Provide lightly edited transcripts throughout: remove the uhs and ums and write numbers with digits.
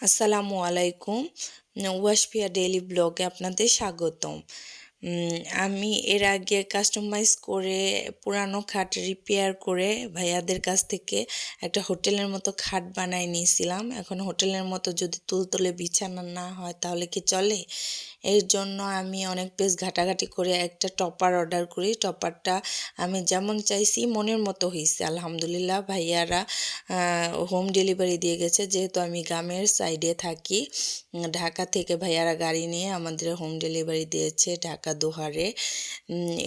আসসালামু আলাইকুম। ওয়াশফিয়া ডেইলি ব্লগে আপনাদের স্বাগতম। আমি এর আগে কাস্টমাইজ করে পুরানো খাট রিপেয়ার করে ভাইয়াদের কাছ থেকে একটা হোটেলের মতো খাট বানায় নিয়েছিলাম। এখন হোটেলের মতো যদি তুলতুলে বিছানা না হয় তাহলে কি চলে? এর জন্য আমি অনেক বেশ ঘাটাঘাটি করে একটা টপার অর্ডার করি। টপারটা আমি যেমন চাইছি মনের মতো হয়েছে, আলহামদুলিল্লাহ। ভাইয়ারা হোম ডেলিভারি দিয়ে গেছে, যেহেতু আমি গ্রামের সাইডে থাকি। ঢাকা থেকে ভাইয়ারা গাড়ি নিয়ে আমাদের হোম ডেলিভারি দিয়েছে ঢাকা দোহারে।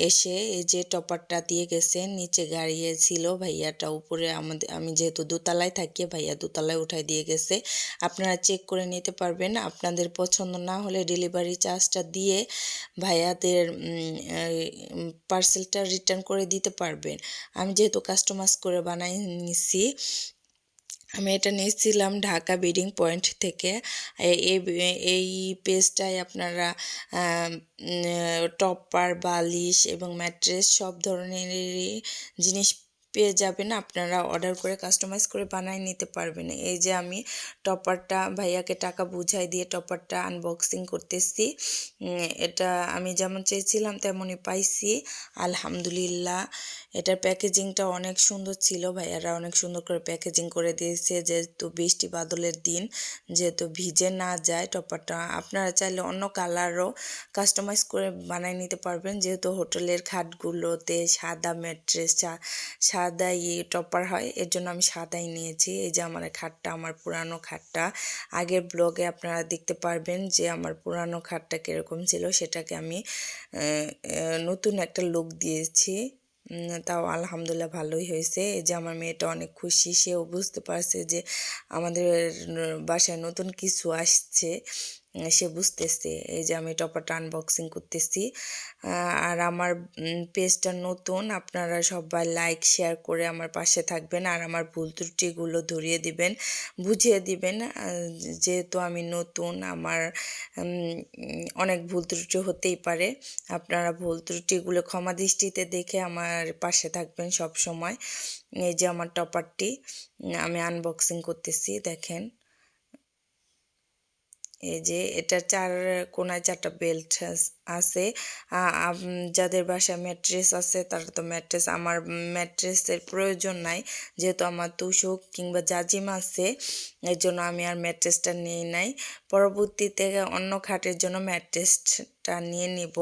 এসে এই যে টপারটা দিয়ে গেছে, নিচে গাড়িয়ে ছিল ভাইয়াটা, উপরে আমি যেহেতু দোতলায় থাকি, ভাইয়া দোতলায় উঠাই দিয়ে গেছে। আপনারা চেক করে নিতে পারবেন। আপনাদের পছন্দ না হলে ডেলিভারি চার্জটা দিয়ে ভাইয়াদের পার্সেলটা রিটার্ন করে দিতে পারবেন। আমি যেহেতু কাস্টমাইজ করে বানাই নিছি, আমি এটা নিয়েছিলাম ঢাকা বিডিং পয়েন্ট থেকে। এই পেজটায় আপনারা টপার, বালিশ এবং ম্যাট্রেস সব ধরনেরই জিনিস পেয়ে যাবেন। আপনারা অর্ডার করে কাস্টমাইজ করে বানাই নিতে পারবেন। এই যে আমি টপারটা ভাইয়াকে টাকা বুঝাই দিয়ে টপারটা আনবক্সিং করতেছি। এটা আমি যেমন চেয়েছিলাম তেমনই পাইছি, আলহামদুলিল্লাহ। এটার প্যাকেজিংটা অনেক সুন্দর ছিল, ভাইয়ারা অনেক সুন্দর করে প্যাকেজিং করে দিয়েছে, যেহেতু বৃষ্টি বাদলের দিন, যেহেতু ভিজে না যায় টপারটা। আপনারা চাইলে অন্য কালারও কাস্টমাইজ করে বানিয়ে নিতে পারবেন, যেহেতু হোটেলের খাটগুলোতে সাদা ম্যাট্রেস, সাদা টপার হয়, এর জন্য আমি সাদাই নিয়েছি। এই যে আমার খাটটা, আমার পুরানো খাটটা, আগের ব্লগে আপনারা দেখতে পারবেন যে আমার পুরানো খাটটা কীরকম ছিল, সেটাকে আমি নতুন একটা লুক দিয়েছি। তাও আলহামদুলিল্লাহ ভালোই হয়েছে। এই যে আমার মেয়েটা অনেক খুশি, সেও বুঝতে পারছে যে আমাদের বাসায় নতুন কিছু আসছে, সে বুঝতেছে। এই যে আমি টপারটা আনবক্সিং করতেছি। আর আমার পেজটা নতুন, আপনারা সবাই লাইক শেয়ার করে আমার পাশে থাকবেন, আর আমার ভুল ত্রুটিগুলো ধরিয়ে দিবেন, বুঝিয়ে দিবেন। যেহেতু আমি নতুন, আমার অনেক ভুল ত্রুটি হতেই পারে। আপনারা ভুল ত্রুটিগুলো ক্ষমা দৃষ্টিতে দেখে আমার পাশে থাকবেন সব সময়। এই যে আমার টপারটি আমি আনবক্সিং করতেছি, দেখেন। এই যে এটা কোনায় 4টা বেল্ট আছে। যাদের বাসায় ম্যাট্রেস আছে তারা তো ম্যাট্রেস, আমার ম্যাট্রেসের প্রয়োজন নাই, যেহেতু আমার তুষক কিংবা জাজিম আছে, এর জন্য আমি আর ম্যাট্রেসটা নিই নাই। পরবর্তীতে অন্য খাটের জন্য ম্যাট্রেসটা নিয়ে নিব।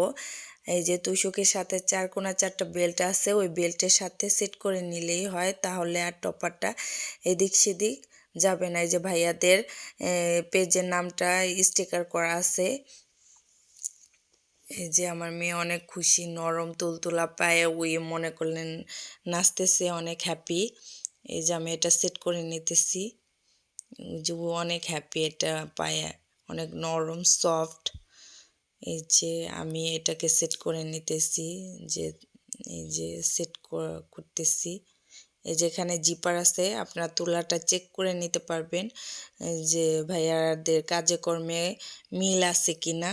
এই যে তুষকের সাথে 4 বেল্ট আছে, ওই বেল্টের সাথে সেট করে নিলেই হয়, তাহলে আর টপারটা এদিক সেদিক যাবে না। এই যে ভাইয়াদের পেজের নামটা স্টিকার করা আছে। এই যে আমার মেয়ে অনেক খুশি, নরম তুলতুলা পায়ে ওই মনে করলেন নাচতেছে, অনেক হ্যাপি। এই যে আমি এটা সেট করে নিতেছি, যে ও অনেক হ্যাপি, এটা পায়ে অনেক নরম সফট। এই যে আমি এটাকে সেট করে নিতেছি, যে এই যে সেট করতেছি। এই যেখানে জিপার আছে, আপনারা তুলাটা চেক করে নিতে পারবেন যে ভাইয়াদের কাজে কর্মে মিল আছে কিনা।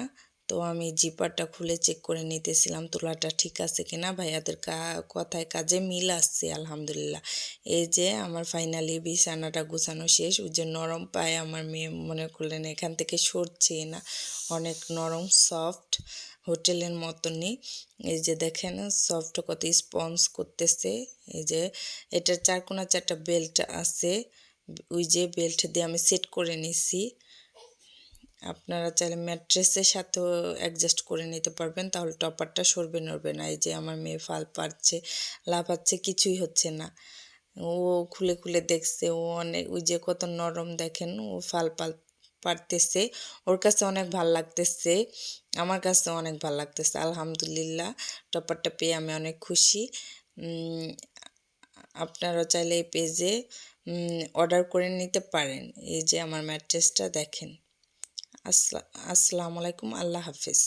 তো আমি জিপারটা খুলে চেক করে নিতেছিলাম তুলাটা ঠিক আছে কিনা, ভাইয়াদের কথায় কাজে মিল আসছে, আলহামদুলিল্লাহ। এই যে আমার ফাইনালি বিছানাটা গুছানো শেষ। ওই যে নরম পায়ে আমার মেয়ে মনে করলেন এখান থেকে সরছে না, অনেক নরম সফট, হোটেলের মতনই। এই যে দেখেন সফট কত স্পঞ্জ করতেছে। এই যে এটার 4 বেল্ট আছে, ওই যে বেল্ট দিয়ে আমি সেট করে নিছি। আপনারা চাইলে ম্যাট্রেসের সাথেও অ্যাডজাস্ট করে নিতে পারবেন, তাহলে টপারটা সরবে নড়বে না। এই যে আমার মেয়ে ফাল পারছে, লাফাচ্ছে, কিছুই হচ্ছে না। ও খুলে খুলে দেখছে, ও অনেক, ওই যে কত নরম দেখেন, ও ফাল পারতেছে, ওর কাছে অনেক ভাল লাগতেছে, আমার কাছে অনেক ভাল লাগতেছে, আলহামদুলিল্লাহ। টপারটা পেয়ে আমি অনেক খুশি। আপনারা চাইলে এই পেজে অর্ডার করে নিতে পারেন। এই যে আমার ম্যাট্রেসটা দেখেন। আসসালামু আলাইকুম, আল্লাহ হাফিজ।